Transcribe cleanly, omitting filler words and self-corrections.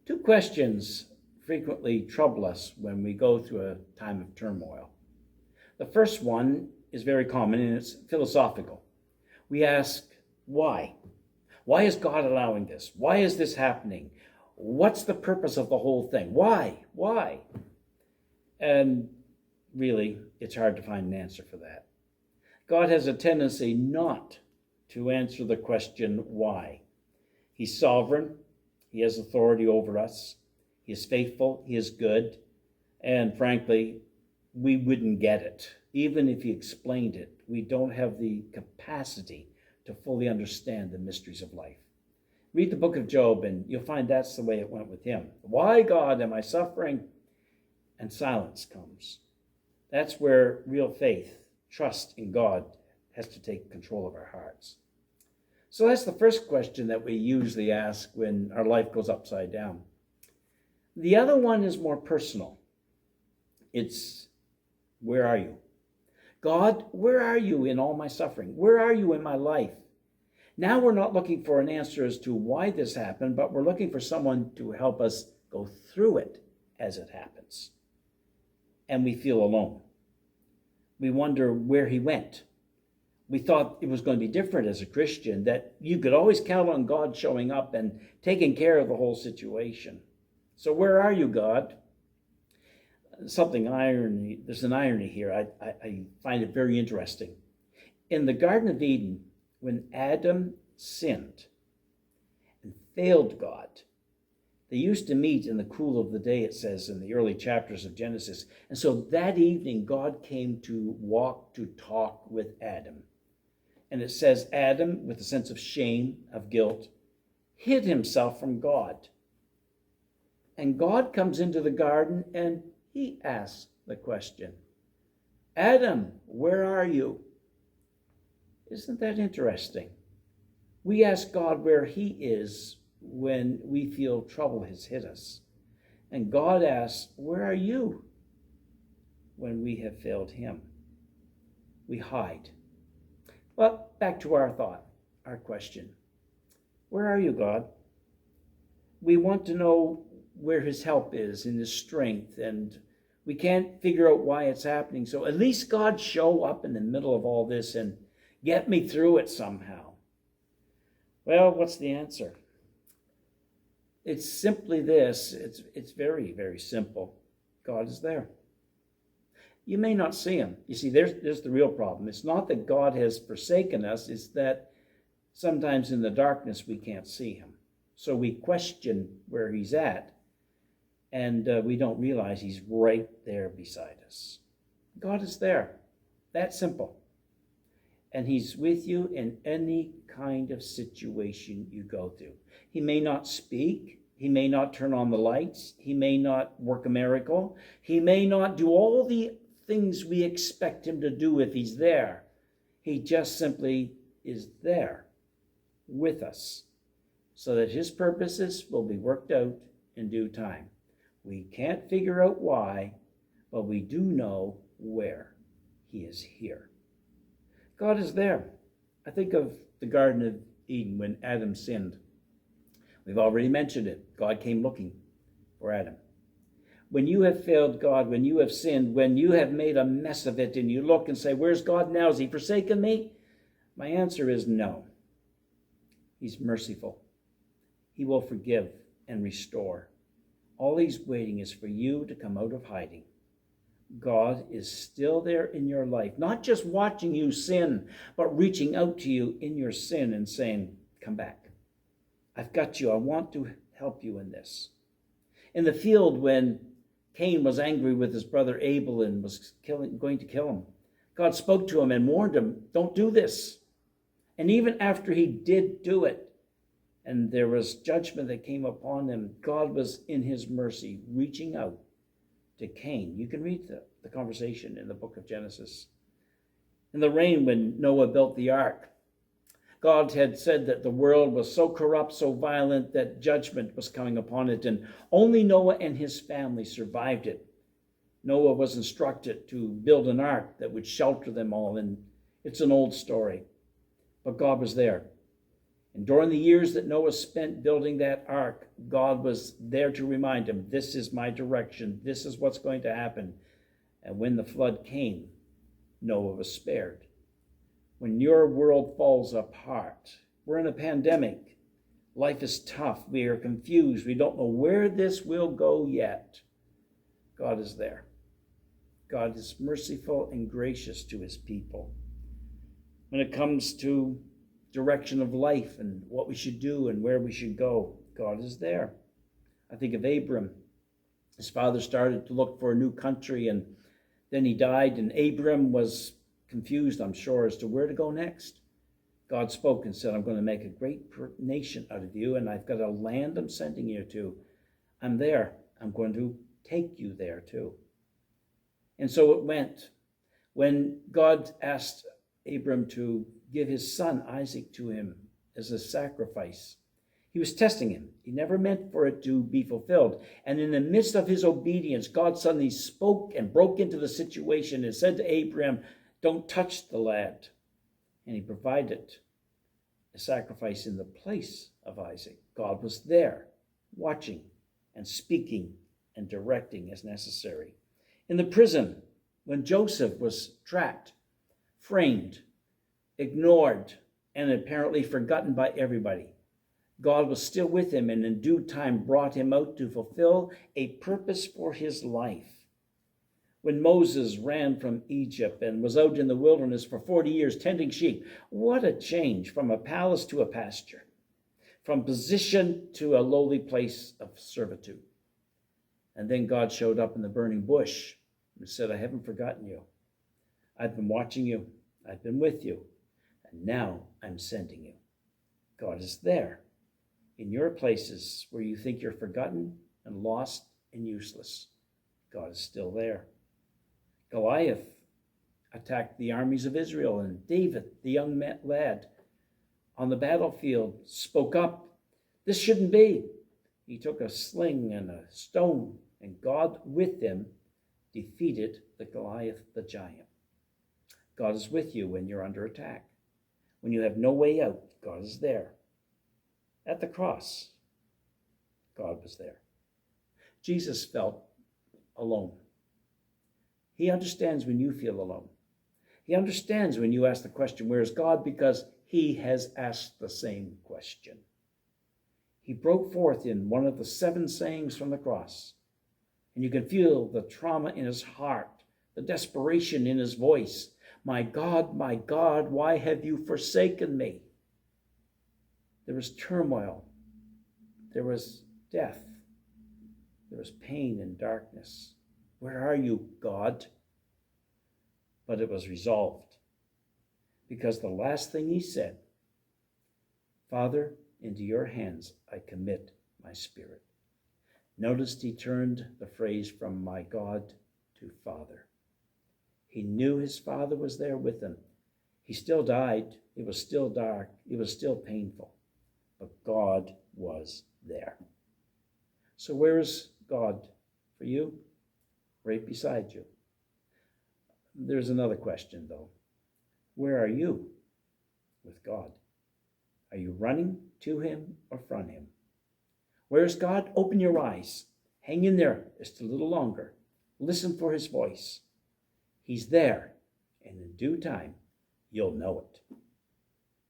Two questions frequently trouble us when we go through a time of turmoil. The first one is very common and it's philosophical. We ask, why? Why is God allowing this? Why is this happening? What's the purpose of the whole thing? Why? Why? And really, it's hard to find an answer for that. God has a tendency not to answer the question, why? He's sovereign. He has authority over us. He is faithful. He is good. And frankly, we wouldn't get it. Even if he explained it, we don't have the capacity to fully understand the mysteries of life. Read the book of Job and you'll find that's the way it went with him. Why, God, am I suffering? And silence comes. That's where real faith, trust in God, has to take control of our hearts. So that's the first question that we usually ask when our life goes upside down. The other one is more personal. It's, where are you? God, where are you in all my suffering? Where are you in my life? Now we're not looking for an answer as to why this happened, but we're looking for someone to help us go through it as it happens. And we feel alone. We wonder where he went. We thought it was going to be different as a Christian, that you could always count on God showing up and taking care of the whole situation. So where are you, God? There's an irony here. I find it very interesting. In the Garden of Eden, when Adam sinned and failed God, they used to meet in the cool of the day, it says in the early chapters of Genesis. And so that evening, God came to talk with Adam. And it says Adam, with a sense of shame, of guilt, hid himself from God. And God comes into the garden and he asks the question, Adam, where are you? Isn't that interesting? We ask God where he is when we feel trouble has hit us. And God asks, where are you when we have failed him? We hide. Well, back to our thought, our question. Where are you, God? We want to know where his help is in his strength, and we can't figure out why it's happening. So at least God show up in the middle of all this and get me through it somehow. Well, what's the answer? It's simply this. It's very, very simple. God is there. You may not see him. You see, there's the real problem. It's not that God has forsaken us. It's that sometimes in the darkness we can't see him. So we question where he's at, and we don't realize he's right there beside us. God is there. That simple. And he's with you in any kind of situation you go through. He may not speak. He may not turn on the lights. He may not work a miracle. He may not do all the things we expect him to do if he's there. He just simply is there with us so that his purposes will be worked out in due time. We can't figure out why, but we do know where. He is here. God is there. I think of the Garden of Eden when Adam sinned. We've already mentioned it. God came looking for Adam. When you have failed God, when you have sinned, when you have made a mess of it and you look and say, where's God now? Has he forsaken me? My answer is no. He's merciful. He will forgive and restore. All he's waiting is for you to come out of hiding. God is still there in your life, not just watching you sin, but reaching out to you in your sin and saying, come back. I've got you. I want to help you in this. In the field when Cain was angry with his brother Abel and was going to kill him, God spoke to him and warned him, don't do this. And even after he did do it, and there was judgment that came upon him, God was in his mercy reaching out to Cain. You can read the conversation in the book of Genesis. In the rain when Noah built the ark, God had said that the world was so corrupt, so violent, that judgment was coming upon it, and only Noah and his family survived it. Noah was instructed to build an ark that would shelter them all, and it's an old story. But God was there. And during the years that Noah spent building that ark, God was there to remind him, this is my direction. This is what's going to happen. And when the flood came, Noah was spared. When your world falls apart, we're in a pandemic. Life is tough. We are confused. We don't know where this will go yet. God is there. God is merciful and gracious to his people. When it comes to direction of life and what we should do and where we should go, God is there. I think of Abram. His father started to look for a new country, and then he died, and Abram was confused, I'm sure, as to where to go next. God spoke and said, I'm going to make a great nation out of you, and I've got a land I'm sending you to. I'm there. I'm going to take you there too. And so it went. When God asked Abram to give his son Isaac to him as a sacrifice, he was testing him. He never meant for it to be fulfilled. And in the midst of his obedience, God suddenly spoke and broke into the situation and said to Abram, don't touch the lad. And he provided a sacrifice in the place of Isaac. God was there, watching and speaking and directing as necessary. In the prison, when Joseph was trapped, framed, ignored, and apparently forgotten by everybody, God was still with him and in due time brought him out to fulfill a purpose for his life. When Moses ran from Egypt and was out in the wilderness for 40 years tending sheep, what a change from a palace to a pasture, from position to a lowly place of servitude. And then God showed up in the burning bush and said, I haven't forgotten you. I've been watching you. I've been with you. And now I'm sending you. God is there in your places where you think you're forgotten and lost and useless. God is still there. Goliath attacked the armies of Israel, and David, the young lad on the battlefield, spoke up. This shouldn't be. He took a sling and a stone, and God with him defeated the Goliath, the giant. God is with you when you're under attack. When you have no way out, God is there. At the cross, God was there. Jesus felt alone. He understands when you feel alone. He understands when you ask the question, where is God? Because he has asked the same question. He broke forth in one of the 7 sayings from the cross. And you can feel the trauma in his heart, the desperation in his voice. My God, why have you forsaken me? There was turmoil. There was death. There was pain and darkness. Where are you, God? But it was resolved. Because the last thing he said, Father, into your hands I commit my spirit. Notice he turned the phrase from my God to Father. He knew his Father was there with him. He still died. It was still dark. It was still painful. But God was there. So where is God for you? Right beside you. There's another question, though. Where are you with God? Are you running to him or from him? Where's God? Open your eyes. Hang in there just a little longer. Listen for his voice. He's there, and in due time, you'll know it.